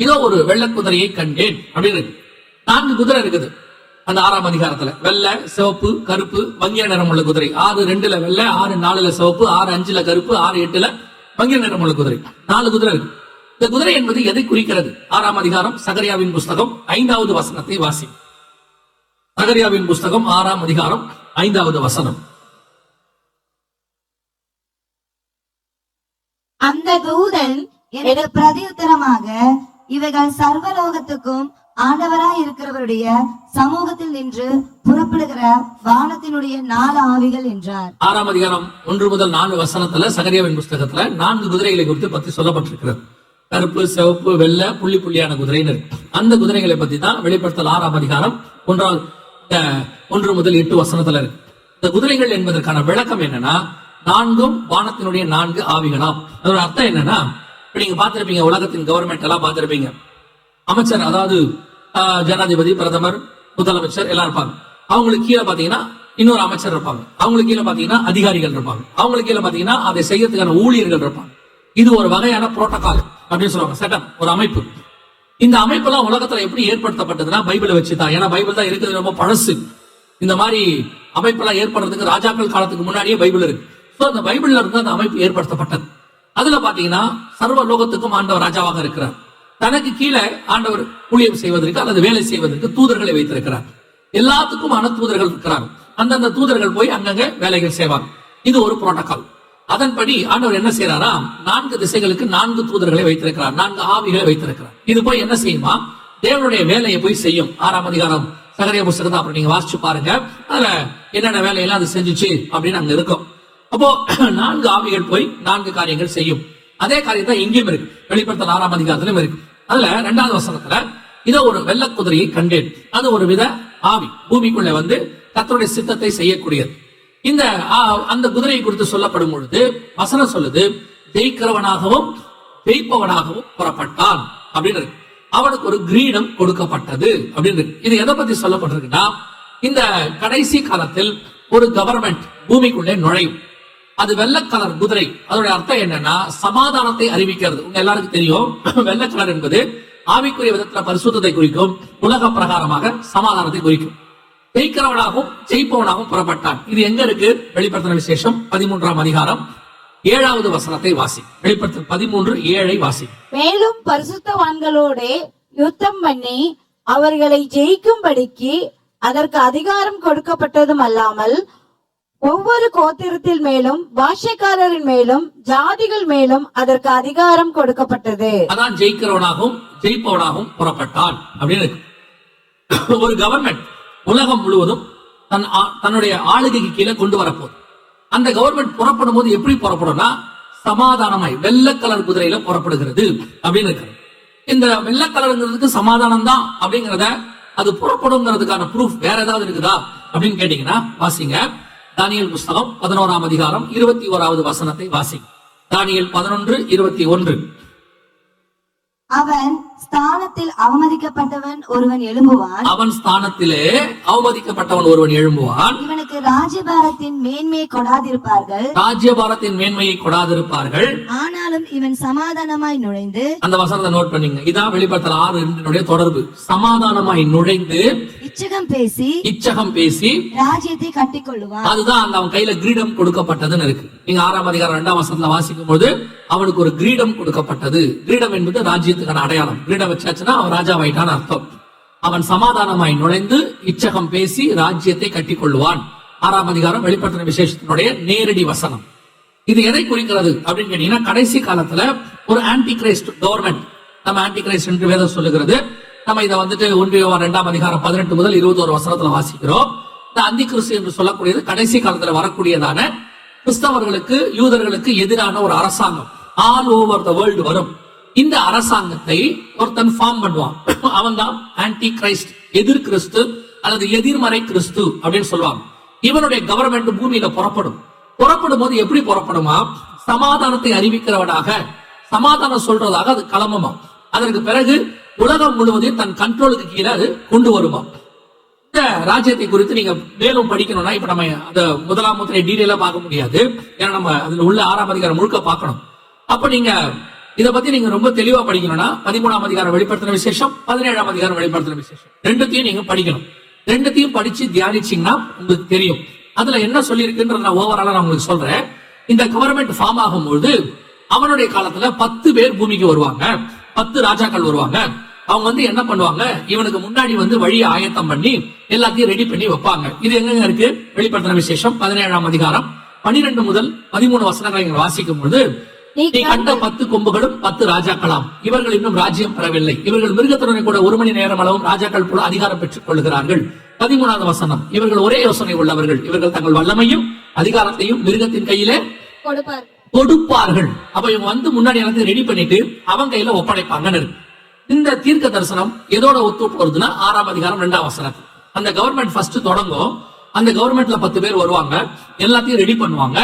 இதோ ஒரு வெள்ளை குதிரையை கண்டேன் அப்படின்னு 4 குதிரை இருக்குது அந்த 6ஆம் அதிகாரத்துல. வெள்ளை, சிவப்பு, கருப்பு, மங்கிய நிறம் உள்ள குதிரை. 6:2 வெள்ளை, 6:4 சிவப்பு, 6:5 கருப்பு, 6:8 மங்கிய நிறம் உள்ள குதிரை. 4 குதிரை இருக்கு. இந்த குதிரை என்பது எதை குறிக்கிறது? 6ஆம் அதிகாரம் சகரியாவின் புஸ்தகம் 5வது வசனத்தை வாசி. சகரியாவின் புஸ்தகம் 6ஆம் அதிகாரம் 5வது வசனம். அந்த தூதன் எனக்கு பிரதியுத்தரமாக, இவைகள் சர்வலோகத்துக்கும் ஆண்டவராய் இருக்கிறவருடைய சமூகத்தில் நின்று புறப்படுகிற வானத்தினுடைய 4 ஆவிகள் என்றார். 6ஆம் அதிகாரம் 1 முதல் 4 வசனத்துல சகரியாவின் புஸ்தகத்துல 4 குதிரைகளை குறித்து பத்தி சொல்லப்பட்டிருக்கிறது. கருப்பு, சிவப்பு, வெள்ளை, புள்ளி புள்ளியான குதிரைன்னு இருக்கு. அந்த குதிரைகளை பத்தி தான் வெளிப்படுத்தல் 6ஆம் அதிகாரம் 1 முதல் 8 வசனத்துல இருக்கு. இந்த குதிரைகள் என்பதற்கான விளக்கம் என்னன்னா, 4 வானத்தினுடைய 4 ஆவிகளாம். அதோட அர்த்தம் என்னன்னா, இப்ப நீங்க பார்த்திருப்பீங்க, உலகத்தின் கவர்மெண்ட் எல்லாம் பார்த்திருப்பீங்க. அமைச்சர், அதாவது ஜனாதிபதி, பிரதமர், முதலமைச்சர் எல்லாம் இருப்பாங்க. அவங்களுக்கு கீழே பாத்தீங்கன்னா இன்னொரு அமைச்சர் இருப்பாங்க. அவங்களுக்கு கீழே பாத்தீங்கன்னா அதிகாரிகள் இருப்பாங்க. அவங்களுக்கு கீழே பாத்தீங்கன்னா அதை செய்யறதுக்கான ஊழியர்கள் இருப்பாங்க. இது ஒரு வகையான புரோட்டோகால் அப்படின்னு சொல்லுவாங்க, செட்டப், ஒரு அமைப்பு. இந்த அமைப்பு எல்லாம் உலகத்துல எப்படி ஏற்படுத்தப்பட்டதுன்னா பைபிளை வச்சுதான். ஏன்னா பைபிள் தான் இருக்குது, ரொம்ப பழசு. இந்த மாதிரி அமைப்பெல்லாம் ஏற்படுறதுக்கு ராஜாக்கள் காலத்துக்கு முன்னாடியே பைபிள் இருக்கு. சோ அந்த பைபிள்ல இருந்து அந்த அமைப்பு ஏற்படுத்தப்பட்டது. அதுல பாத்தீங்கன்னா சர்வ லோகத்துக்கும் ஆண்டவர் ராஜாவாக இருக்கிறார். தனக்கு கீழே ஆண்டவர் ஊழியம் செய்வதற்கு அல்லது வேலை செய்வதற்கு தூதர்களை வைத்திருக்கிறார். எல்லாத்துக்குமான தூதர்கள் இருக்கிறாங்க. அந்தந்த தூதர்கள் போய் அங்கங்க வேலைகள் செய்வாங்க. இது ஒரு புரோட்டோகால். அதன்படி ஆண்டவர் என்ன செய்யறாரா, 4 திசைகளுக்கு 4 தூதர்களை வைத்திருக்கிறார், 4 ஆவிகளை வைத்திருக்கிறார். இது போய் என்ன செய்யுமா, தேவனுடைய வேலையை போய் செய்யும். 6ஆம் அதிகாரம் சகரியா புஸ்தகத்தை அப்புறம் நீங்க வாசிச்சு பாருங்க. அதுல என்னென்ன வேலையெல்லாம் அது செஞ்சுச்சு அப்படின்னு அங்க இருக்கும். அப்போ 4 ஆவிகள் போய் 4 காரியங்கள் செய்யும். அதே காரியம் தான் இங்கேயும் இருக்கு, வெளிப்படுத்தல் 6ஆம் அதிகாரத்திலும் இருக்கு. அதுல 2வது வசனத்துல இதோ ஒரு வெள்ளை குதிரையை கண்டேன், அது ஒரு வித ஆவி, பூமிக்குள்ள வந்து கர்த்தருடைய சித்தத்தை செய்யக்கூடியது. இந்த அந்த குதிரையை குறித்து சொல்லப்படும் பொழுது வசனம் சொல்லுது, ஜெயிக்கிறவனாகவும் ஜெயிப்பவனாகவும் புறப்பட்டான் அப்படின்னு இருக்கு. அவனுக்கு ஒரு கிரீடம் கொடுக்கப்பட்டது அப்படின்னு இருக்கு. இது எதை பத்தி சொல்லப்பட்டிருக்குன்னா, இந்த கடைசி காலத்தில் ஒரு கவர்மெண்ட் பூமிக்குள்ளே நுழையும். அது வெள்ளை கலர் குதிரை. அதோட அர்த்தம் என்னன்னா, சமாதானத்தை அறிவிக்கிறது. உங்க எல்லாருக்கும் தெரியும், வெள்ளை கலர் என்பது ஆவிக்குரிய விதத்துல பரிசுத்தத்தை குறிக்கும், உலக பிரகாரமாக சமாதானத்தை குறிக்கும். ஜெயிக்கிறவனாகவும் ஜெயிப்பவனாகவும் புறப்பட்டான். இது எங்க இருக்கு? வெளிப்படுத்தின விசேஷம் 13ஆம் அதிகாரம் 7வது வசனத்தை வாசி. வெளிப்படுத்தல் 13:7 வாசி. மேலும் பரிசுத்தவான்களோட யுத்தம் பண்ணி அவர்களை ஜெயிக்கும்படிக்கு அதற்கு அதிகாரம் கொடுக்கப்பட்டதும் அல்லாமல் ஒவ்வொரு கோத்திரத்தில் மேலும் பாஷைக்காரரின் மேலும் ஜாதிகள் மேலும் அதற்கு அதிகாரம் கொடுக்கப்பட்டது. அதான் ஜெயிக்கிறவனாகவும் ஜெயிப்பவனாகவும் புறப்பட்டான் அப்படின்னு இருக்கு. ஒரு கவர்மெண்ட் உலகம் முழுவதும் தன்னுடைய ஆளுகைக்கு கீழே கொண்டு வரப்போகுது. அந்த கவர்மெண்ட் புறப்படும் போது எப்படி புறப்படும்னா, சமாதானமாய் வெள்ளை கலர் குதிரையில புறப்படுகிறது அப்படின்னு இருக்கு. இந்த வெள்ளை கலருங்கிறதுக்கு சமாதானம் தான் அப்படிங்கிறத, அது புறப்படுங்கிறதுக்கான ப்ரூஃப் வேற ஏதாவது இருக்குதா அப்படின்னு கேட்டீங்கன்னா வாசிங்க. தானியேல் புஸ்தகம் 11ஆம் அதிகாரம் 21வது வசனத்தை வாசி. தானியேல் 11:21. அவன் ஸ்தானத்தில் அவமதிக்கப்பட்டவன் ஒருவன் எழும்புவான். அவன் ஸ்தானத்திலே அவமதிக்கப்பட்டவன் ஒருவன் எழும்புவான். இவனுக்கு ராஜ்யபாரத்தின் மேன்மையை கொடாதிருப்பார்கள். ராஜ்யபாரத்தின் மேன்மையை கொடாதிருப்பார்கள். ஆனாலும் இவன் சமாதானமாய் நுழைந்து, அந்த வசனத்தை நோட் பண்ணீங்க. இதான் வெளிப்படுத்தல் 6:2 தொடர்பு. சமாதானமாய் நுழைந்து இச்சகம் பேசி ராஜ்யத்தை கட்டிக்கொள்ளுவான். அதுதான் அந்த அவன் கையில கிரீடம் கொடுக்கப்பட்டதுன்னு இருக்கு. நீங்க 6ஆம் அதிகாரம் 2ஆம் வசனத்துல வாசிக்கும் போது அவனுக்கு ஒரு கிரீடம் கொடுக்கப்பட்டது. கிரீடம் என்பது ராஜ்யத்துக்கான அடையாளம். கிரீடம் வச்சாச்சுன்னா அவன் ராஜாவாயிட்டான் அர்த்தம். அவன் சமாதானமாய் நுழைந்து இச்சகம் பேசி ராஜ்யத்தை கட்டிக்கொள்ளுவான். 6ஆம் அதிகாரம் வெளிப்படுத்தின விசேஷத்தினுடைய நேரடி வசனம். இது எதை குறிக்கிறது அப்படின்னு கேட்டீங்கன்னா, கடைசி காலத்துல ஒரு ஆன்டி கிரைஸ்ட் கவர்மெண்ட், நம்ம ஆன்டி கிரைஸ்ட் என்று வேதம் சொல்லுகிறது. நம்ம இதை வந்துட்டு 1 யோவான் 2ஆம் அதிகாரம் 18 முதல் 21 வசனத்துல வாசிக்கிறோம். இந்த அந்தி கிறிஸ்து என்று சொல்லக்கூடியது கடைசி காலத்துல வரக்கூடியதான கிறிஸ்தவர்களுக்கு யூதர்களுக்கு எதிரான ஒரு அரசாங்கம் ஆல் ஓவர் த வேர்ல்டு வரும். இந்த அரசாங்கத்தை ஒருத்தன் ஃபார்ம் பண்ணுவான். அவன் தான் ஆன்டி கிரைஸ்ட், எதிர் கிறிஸ்து அல்லது எதிர்மறை கிறிஸ்து அப்படின்னு சொல்லுவாங்க. இவனுடைய கவர்மெண்ட் பூமியில புறப்படும் போது எப்படி புறப்படுமா, சமாதானத்தை அறிவிக்கிறவனாக, சமாதானம் சொல்றதாக அது கிளம்புமா. அதற்கு பிறகு உலகம் முழுவதையும் தன் கண்ட்ரோலுக்கு கீழே அது கொண்டு வருமா. இந்த ராஜ்யத்தை குறித்து நீங்க மேலும் படிக்கணும்னா, இப்ப நம்ம அந்த 1ஆம் முத்திரை டீடைலா பார்க்க முடியாது. ஏன்னா நம்ம அதுல உள்ள 6ஆம் அதிகாரம் முழுக்க பார்க்கணும். அப்ப நீங்க இதை பத்தி நீங்க ரொம்ப தெளிவா படிக்கணும்னா 13ஆம் அதிகாரம் வெளிப்படுத்தின விசேஷம், 17ஆம் அதிகாரம் வெளிப்படுத்தின விசேஷம், ரெண்டுத்தையும் நீங்க படிக்கணும். ரெண்டுத்தையும் படிச்சு தியானிச்சீங்கன்னா உங்களுக்கு தெரியும் அதுல என்ன சொல்லி இருக்குன்ற நான் ஓவராலா நான் உங்களுக்கு சொல்றேன். இந்த கவர்மெண்ட் ஃபார்ம் ஆகும்போது அவனுடைய காலத்துல 10 பேர் பூமிக்கு வருவாங்க, 10 ராஜாக்கள் வருவாங்க. அவங்க வந்து என்ன பண்ணுவாங்க, இவனுக்கு முன்னாடி வந்து வழியை ஆயத்தம் பண்ணி எல்லாத்தையும் ரெடி பண்ணி வைப்பாங்க. இது எங்க இருக்கு? வெளிப்படுத்தின விசேஷம் 17ஆம் அதிகாரம் 12 முதல் 13 வசனங்களை இங்க வாசிக்கும் பொழுது, நீ கண்ட 10 கொம்புகளும் 10 ராஜாக்களாம், இவர்கள் இன்னும் ராஜ்யம் பெறவில்லை, இவர்கள் மிருகத்துடனே கூட 1 மணி நேரம் அளவும் ராஜாக்கள் போல அதிகாரம் பெற்றுக் கொள்கிறார்கள். 13வது வசனம், இவர்கள் ஒரே யோசனை உள்ளவர்கள், இவர்கள் தங்கள் வல்லமையும் அதிகாரத்தையும் மிருகத்தின் கையிலே கொடுப்பார்கள். அப்ப இவங்க வந்து முன்னாடி எல்லாத்தையும் ரெடி பண்ணிட்டு அவன் கையில ஒப்படைப்பாங்கன்னு இருக்கு. இந்த தீர்க்க தரிசனம் எதோட ஒத்து போறதுன்னா 6ஆம் அதிகாரம் 2ஆம் வசனம். அந்த கவர்மெண்ட் ஃபர்ஸ்ட் தொடங்கும், அந்த கவர்மெண்ட்ல 10 பேர் வருவாங்க, எல்லாத்தையும் ரெடி பண்ணுவாங்க.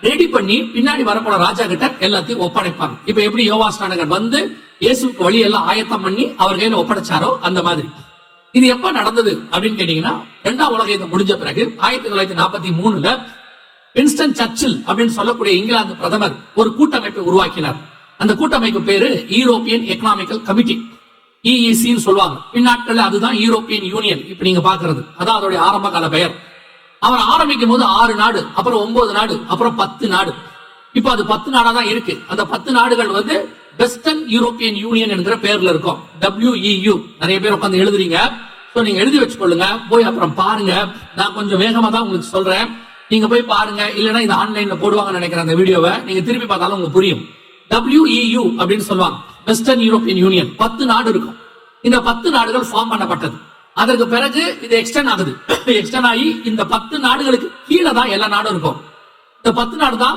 ரெடி பண்ணி பின்னாடி வரப்போற ராஜா கிட்ட எல்லாத்தையும் ஒப்படைப்பாங்க. இப்ப எப்படி யோவாஸ்நானகர் வந்து இயேசுக்கு வழி எல்லாம் ஆயத்தம் பண்ணி அவர் கையில ஒப்படைச்சாரோ அந்த மாதிரி. இது எப்ப நடந்தது அப்படின்னு கேட்டீங்கன்னா, 2ஆம் உலக யுத்தம் முடிஞ்ச பிறகு 1943ல வின்ஸ்டன் சர்ச்சில் அப்படின்னு சொல்லக்கூடிய இங்கிலாந்து பிரதமர் ஒரு கூட்டமைப்பை உருவாக்கினார். அந்த கூட்டமைப்பு பேரு யூரோப்பியன் எக்கனாமிக்கல் கமிட்டி, EEC சொல்லுவாங்க. பின்னாட்கள் அதுதான் யூரோப்பியன் யூனியன் இப்ப நீங்க பாக்குறது, அதான் அதோடைய ஆரம்ப கால பெயர். அவர் ஆரம்பிக்கும் போது 6 நாடு, அப்புறம் 9 நாடு, அப்புறம் 10 நாடு. இப்ப அது 10 நாடா தான் இருக்கு. அந்த 10 நாடுகள் வந்து வெஸ்டர்ன் யூரோப்பியன் யூனியன் என்கிற பேர்ல இருக்கும், WEU. நிறைய பேர் உட்காந்து எழுதுறீங்க, நீங்க எழுதி வச்சுக்கொள்ளுங்க, போய் அப்புறம் பாருங்க. நான் கொஞ்சம் வேகமா தான் உங்களுக்கு சொல்றேன், நீங்க போய் பாருங்க. இல்லைன்னா இது ஆன்லைன்ல போடுவாங்க நினைக்கிறேன், அந்த வீடியோவை நீங்க திருப்பி பார்த்தாலும் உங்களுக்கு புரியும். WEU அப்படின்னு சொல்லுவாங்க, வெஸ்டர்ன் யூரோப்பியன் யூனியன். 10 நாடு இருக்கும். இந்த 10 நாடுகள் ஃபார்ம் பண்ணப்பட்டது. அதற்கு பிறகு இது எக்ஸ்டெண்ட் ஆகுது. எக்ஸ்டெண்ட் ஆகி இந்த 10 நாடுகளுக்கு கீழே தான் எல்லா நாடும் இருக்கும். இந்த 10 நாடு தான்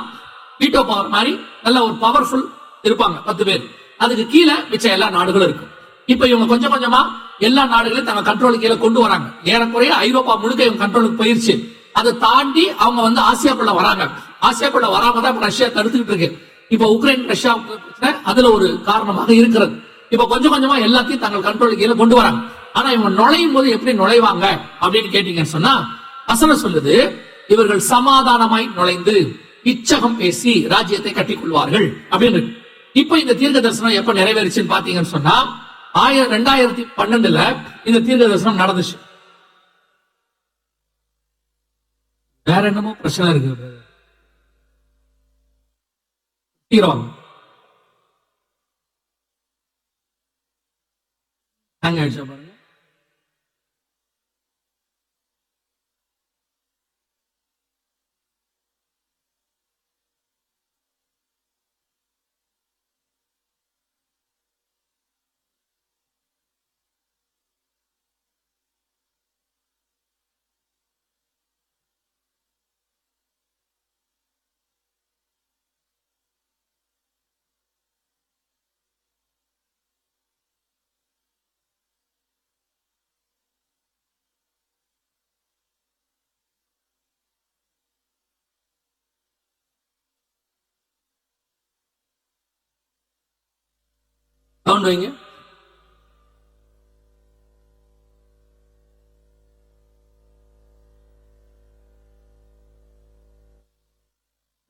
வீட்டோ பவர் மாதிரி நல்ல ஒரு பவர்ஃபுல் இருப்பாங்க 10 பேர். அதுக்கு கீழே மிச்ச எல்லா நாடுகளும் இருக்கும். இப்ப இவங்க கொஞ்சம் கொஞ்சமா எல்லா நாடுகளையும் தங்க கண்ட்ரோலுக்கு கீழே கொண்டு வராங்க. ஏறக்குறைய ஐரோப்பா முழுக்க இவங்க கண்ட்ரோலுக்கு போயிருச்சு. அதை தாண்டி அவங்க வந்து ஆசியாக்குள்ள வராங்க. ஆசியாக்குள்ள வராம தான் ரஷ்யா தடுத்துக்கிட்டு இருக்கு. இப்ப உக்ரைன் ரஷ்யா பிரச்சனை அதுல ஒரு காரணமாக இருக்கிறது. இப்ப கொஞ்சம் கொஞ்சமா எல்லாத்தையும் தங்கள் கண்ட்ரோலுக்கு கீழே கொண்டு வராங்க. ஆனா இவங்க நுழையும் போது எப்படி நுழைவாங்க அப்படின்னு கேட்டீங்கன்னு சொன்னா, வசனம் சொல்லுது, இவர்கள் சமாதானமாய் நுழைந்து இச்சகம் பேசி ராஜ்யத்தை கட்டிக் கொள்வார்கள் அப்படின்னு. இப்ப இந்த தீர்க்க தரிசனம் எப்ப நிறைவேறுச்சுன்னு பாத்தீங்கன்னு சொன்னா 2012ல இந்த தீர்க்க தரிசனம் நடந்துச்சு. வேற என்னமோ பிரச்சனை இருக்கு. பாருங்க, சவுண்ட் வைங்க.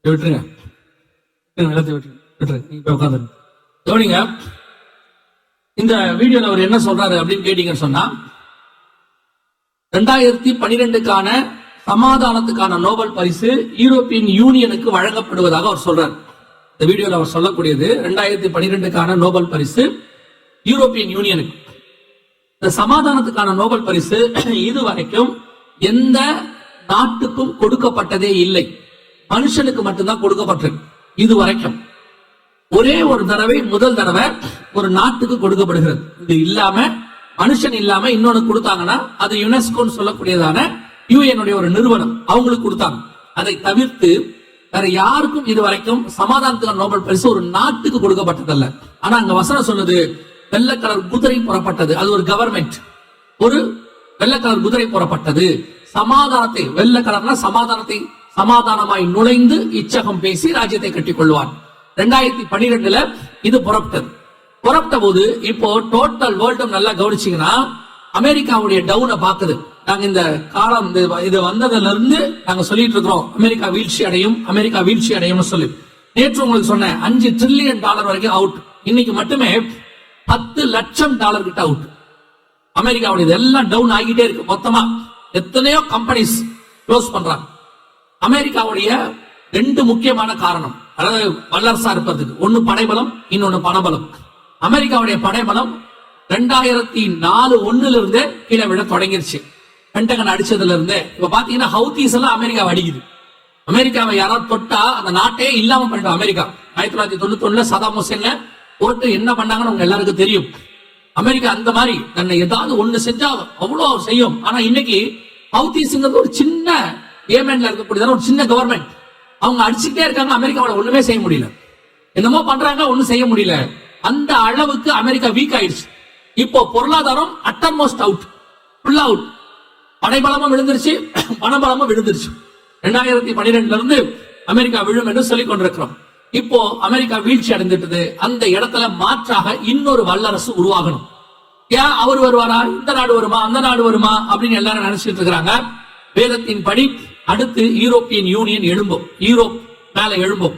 விட்டுருங்க, கவனிங்க. இந்த வீடியோல அவர் என்ன சொல்றாரு அப்படின்னு கேட்டீங்கன்னு சொன்னா, 2012க்கான சமாதானத்துக்கான நோபல் பரிசு யூரோப்பியன் யூனியனுக்கு வழங்கப்படுவதாக அவர் சொல்றார். இந்த வீடியோல அவர் சொல்லக்கூடியது 2012க்கான நோபல் பரிசு யூரோப்பியன் யூனியனுக்கு. இந்த சமாதானத்துக்கான நோபல் பரிசு இதுவரைக்கும் எந்த நாட்டுக்கும் கொடுக்கப்பட்டதே இல்லை, மனுஷனுக்கு மட்டும்தான் கொடுக்கப்பட்டிருக்கு. இதுவரைக்கும் ஒரே ஒரு தடவை, முதல் தடவை ஒரு நாட்டுக்கு கொடுக்கப்படுகிறது. இது இல்லாம மனுஷன் இல்லாம இன்னொன்னு கொடுத்தாங்கன்னா அது யுனெஸ்கோன்னு சொல்லக்கூடியதான யூஎனுடைய ஒரு நிறுவனம், அவங்களுக்கு கொடுத்தாங்க. அதை தவிர்த்து வேற யாருக்கும் இதுவரைக்கும் சமாதானத்துக்கான நோபல் பரிசு ஒரு நாட்டுக்கு கொடுக்கப்பட்டதல்ல. ஆனா அங்க வசனம் சொல்லுது, வெள்ளை கலர் குதிரை புறப்பட்டது. அது ஒரு கவர்மெண்ட், ஒரு வெள்ளை கலர் குதிரை புறப்பட்டது. சமாதானத்தை, வெள்ளை கலர்னா சமாதானத்தை, சமாதானமாய் நுழைந்து இச்சகம் பேசி ராஜ்யத்தை கட்டிக் கொள்வான். 2012ல இது புறப்பட்ட போது இப்போ டோட்டல் வேர்ல்டும் நல்லா கவனிச்சீங்கன்னா அமெரிக்காவுடைய டவுனை பாக்குது. நாங்க இந்த காலம் இது வந்ததுல இருந்து நாங்க சொல்லிட்டு இருக்கிறோம், அமெரிக்கா வீழ்ச்சி அடையும், அமெரிக்கா வீழ்ச்சி அடையும் சொல்லி. நேற்று உங்களுக்கு சொன்னேன், $5 trillion வரைக்கும் அவுட். இன்னைக்கு மட்டுமே $10 லட்சம் கிட்ட அவுட். அமெரிக்காவுடைய எல்லாம் டவுன் ஆகிட்டே இருக்கு. மொத்தமா எத்தனையோ கம்பெனிஸ் க்ளோஸ் பண்றாங்க. அமெரிக்காவுடைய 2 முக்கியமான காரணம், அதாவது வல்லரசா இருப்பதுக்கு, ஒன்னு படைபலம், இன்னொன்னு பணபலம். அமெரிக்காவுடைய படைபலம் 2004 இருந்தே கீழே விட தொடங்கிருச்சு. பென்டகன் அடிச்சதுல இருந்து இப்ப பாத்தீங்கன்னா ஹவுதீஸ் எல்லாம் அமெரிக்காவை அடிக்குது. அமெரிக்காவை யாராவது தொட்டா அந்த நாட்டே இல்லாம பண்ணிட்டோம். அமெரிக்கா 1991 சதாம் ஹுசேன்ல போட்டு என்ன பண்ணாங்கன்னு உங்க எல்லாருக்கும் தெரியும். அமெரிக்கா அந்த மாதிரி தன்னை ஏதாவது ஒண்ணு செஞ்சா அவ்வளவு செய்யும். ஆனா இன்னைக்கு ஹவுதீஸ்ங்கிறது ஒரு சின்ன ஏமன்ல இருக்கக்கூடியதான ஒரு சின்ன கவர்மெண்ட். அவங்க அடிச்சுட்டே இருக்காங்க. அமெரிக்காவோட ஒண்ணுமே செய்ய முடியல. என்னமோ பண்றாங்க, ஒண்ணும் செய்ய முடியல. அந்த அளவுக்கு அமெரிக்கா வீக் ஆயிடுச்சு. இப்போ பொருளாதாரம் அட்டர்மோஸ்ட் அவுட், ஃபுல் அவுட். படைபலமும் விழுந்துருச்சு, பணபலமும் விழுந்துருச்சு. 2012 இருந்து அமெரிக்கா விழும் என்று சொல்லிக் கொண்டிருக்கிறோம். இப்போ அமெரிக்கா வீழ்ச்சி அடைந்துட்டது. அந்த இடத்துல மாற்றாக இன்னொரு வல்லரசு உருவாகணும். ஏன் அவர் வருவாரா, இந்த நாடு வருமா, அந்த நாடு வருமா அப்படின்னு எல்லாரும் நினைச்சிட்டு இருக்கிறாங்க. வேதத்தின் படி அடுத்து யூரோப்பியன் யூனியன் எழும்பும். யூரோப் மேல எழும்பும்.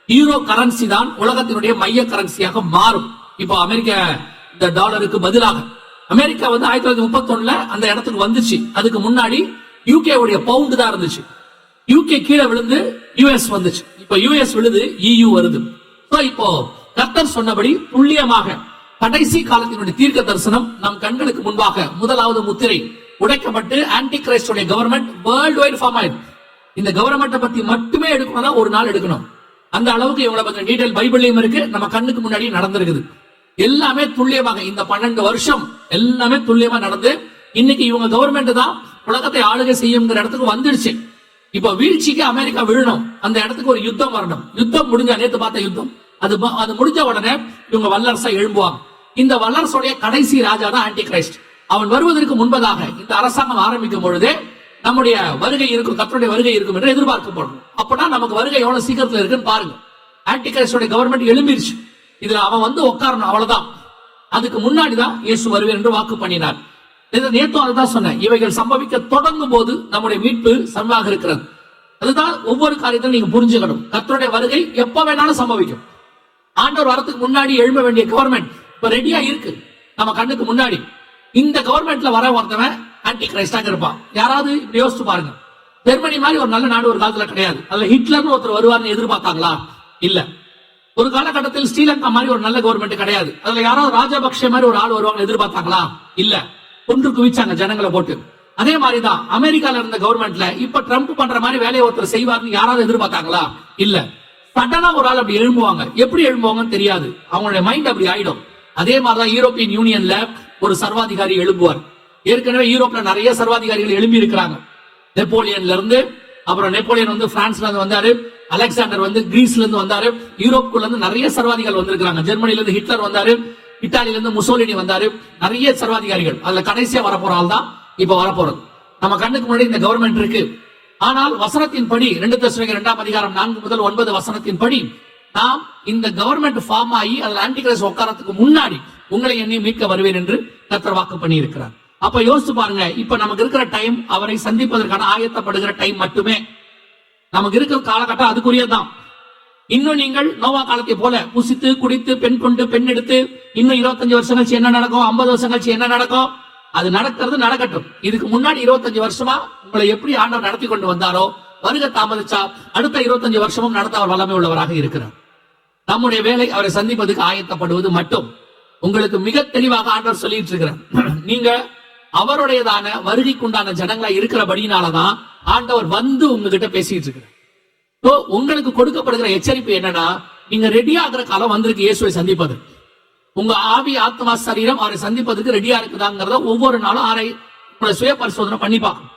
யூரோ கரன்சி தான் உலகத்தினுடைய மைய கரன்சியாக மாறும். இப்போ அமெரிக்க இந்த டாலருக்கு பதிலாக அமெரிக்கா 1931 அந்த இடத்துக்கு வந்துச்சு. அதுக்கு முன்னாடி யூகே உடைய பவுண்டு தான் இருந்துச்சு. யூகே கீழே விழுந்து யுஎஸ் வந்துச்சு. இப்ப யுஎஸ் விழுது, EU வருது. இப்போ கர்த்தர் சொன்னபடி துல்லியமாக கடைசி காலத்தினுடைய தீர்க்க தரிசனம் நம் கண்களுக்கு முன்பாக முதலாவது முத்திரை உடைக்கப்பட்டு ஆன்டி கிரைஸ்டுடைய கவர்மெண்ட் வேர்ல்ட் வைட் ஃபார்ம் ஆயிடும். இந்த கவர்மெண்ட்டை பத்தி மட்டுமே எடுக்கணும்னா ஒரு நாள் எடுக்கணும். அந்த அளவுக்கு இவங்களை பத்தி டீடைல் பைபிள்லயும் இருக்கு, நம்ம கண்ணுக்கு முன்னாடி நடந்திருக்குது. எல்லாமே துல்லியமாக இந்த 12 வருஷம் எல்லாமே துல்லியமா நடந்து இன்னைக்கு இவங்க கவர்மெண்ட் தான் உலகத்தை ஆளுகை செய்யுங்கிற இடத்துக்கு வந்துடுச்சு. இப்ப வீழ்ச்சிக்கு அமெரிக்கா விழணும், அந்த இடத்துக்கு ஒரு யுத்தம் வரணும். யுத்தம் முடிஞ்ச நேத்து பார்த்த யுத்தம் அது முடிஞ்ச உடனே இவங்க வல்லரசா எழும்புவாங்க. இந்த வல்லரசுடைய கடைசி ராஜா தான் ஆன்டி கிரைஸ்ட். அவன் வருவதற்கு முன்பதாக இந்த அரசாங்கம் ஆரம்பிக்கும் பொழுதே நம்முடைய வருகை இருக்கும், கர்த்தருடைய வருகை இருக்கும் என்று எதிர்பார்க்கப்படும். அப்பனா நமக்கு வருகை எவ்வளவு சீக்கிரத்துல இருக்குன்னு பாருங்க. ஆன்டி கிரைஸ்டுடைய கவர்மெண்ட் எழும்பிருச்சு. இதுல அவன் உட்காரணும், அவ்வளவுதான். அதுக்கு முன்னாடிதான் இயேசு வருவேன் என்று வாக்கு பண்ணினார். நேத்து அதுதான் சொன்னேன். இவைகள் சம்பவிக்க தொடங்கும் போது நம்முடைய மீட்பு சமமாக இருக்கிறது. அதுதான் ஒவ்வொரு காரியத்திலும் நீங்க புரிஞ்சுக்கணும். கர்த்தருடைய வருகை எப்ப வேணாலும் சம்பவிக்கும். ஆண்டவர் வரத்துக்கு முன்னாடி எழும்ப வேண்டிய கவர்மெண்ட் இப்ப ரெடியா இருக்கு நம்ம கண்ணுக்கு முன்னாடி. இந்த கவர்மெண்ட்ல வர ஒருத்தவன் ஆன்டி கிரைஸ்டாக இருப்பான். யாராவது இப்படி யோசிச்சு பாருங்க. ஜெர்மனி மாதிரி ஒரு நல்ல நாடு ஒரு காலத்துல கிடையாது. அதுல ஹிட்லர்னு ஒருத்தர் வருவார்னு எதிர்பார்த்தாங்களா? இல்ல. ஒரு காலகட்டத்தில் ஸ்ரீலங்கா மாதிரி ஒரு நல்ல கவர்மெண்ட் கிடையாது. அதுல யாராவது ராஜபக்ஷ மாதிரி ஒரு ஆள் வருவாங்க எதிர்பார்த்தாங்களா? இல்ல. கொன்று குவிச்சாங்க ஜனங்களை போட்டு. அதே மாதிரிதான் அமெரிக்கால இருந்த கவர்மெண்ட்ல இப்ப ட்ரம்ப் பண்ற மாதிரி வேலையை ஒருத்தர் செய்வார்னு யாராவது எதிர்பார்த்தாங்களா? இல்ல. சடனா ஒரு ஆள் அப்படி எழும்புவாங்க. எப்படி எழும்புவாங்கன்னு தெரியாது. அவங்களுடைய மைண்ட் அப்படி ஆயிடும். அதே மாதிரிதான் யூரோப்பியன் யூனியன்ல ஒரு சர்வாதிகாரி எழும்புவார். ஏற்கனவே யூரோப்ல நிறைய சர்வாதிகாரிகள் எழும்பி இருக்கிறாங்க. நெப்போலியன்ல இருந்து, அப்புறம் நெப்போலியன் பிரான்ஸ்ல இருந்து வந்தாரு, அலெக்சாண்டர் கிரீஸ்ல இருந்து வந்தாரு. யூரோப்புக்குள்ள இருந்து நிறைய சர்வாதிகாரிகள் வந்திருக்காங்க. ஜெர்மனில இருந்து ஹிட்லர் வந்தாரு, இத்தாலியில இருந்து முசோலினி வந்தாரு. நிறைய சர்வாதிகாரிகள். அதுல கடைசியா வரப்போற ஆள் தான் இப்ப வரப்போறது. நம்ம கண்ணுக்கு முன்னாடி இந்த கவர்மெண்ட் இருக்கு. ஆனால் வசனத்தின் படி 2 தெசலோனிக்கேயர் 2 அதிகாரம் 4 முதல் 9 வசனத்தின் படி நாம் இந்த கவர்மெண்ட் ஃபார்ம் ஆகி அதுல ஆன்டி கிரைஸ்ட் உட்காரத்துக்கு முன்னாடி உங்களை என்னை மீட்க வருவேன் என்று கர்த்தர் வாக்கு பண்ணி இருக்கிறார். அப்ப யோசிச்சு பாருங்க. இப்ப நமக்கு இருக்கிற டைம் அவரை சந்திப்பதற்கான ஆயத்தப்படுகிற டைம் மட்டுமே. நமக்கு இருக்கிற காலகட்டம் அதுக்குரியதான். இன்னும் நீங்கள் நோவா காலத்தை போல புசித்து குடித்து பெண் கொண்டு பெண் எடுத்து இன்னும் 25 வருஷம் கழிச்சு என்ன நடக்கும், 50 வருஷம் கழிச்சு என்ன நடக்கும், அது நடக்கிறது நடக்கட்டும். இதுக்கு முன்னாடி 25 வருஷமா உங்களை எப்படி ஆண்டவர் நடத்தி கொண்டு வந்தாரோ, வருகை தாமதிச்சா அடுத்த 25 வருஷமும் நடத்த அவர் வல்லமை உள்ளவராக இருக்கிறார். நம்முடைய வேலை அவரை சந்திப்பதற்கு ஆயத்தப்படுவது மட்டும். உங்களுக்கு மிக தெளிவாக ஆண்டவர் சொல்லிட்டு இருக்கிறார். நீங்க அவருடையதான வருகைக்குண்டான ஜனங்களா இருக்கிறபடினாலதான் ஆண்டவர் உங்ககிட்ட பேசிட்டு இருக்கிறார். உங்களுக்கு கொடுக்கப்படுகிற எச்சரிப்பு என்னன்னா, நீங்க ரெடியா ஆகிற காலம் வந்திருக்கு இயேசுவை சந்திப்பது. உங்க ஆவி ஆத்மா சரீரம் அவரை சந்திப்பதற்கு ரெடியா இருக்குதாங்கிறத ஒவ்வொரு நாளும் சுய பரிசோதனை பண்ணி பார்க்கணும்.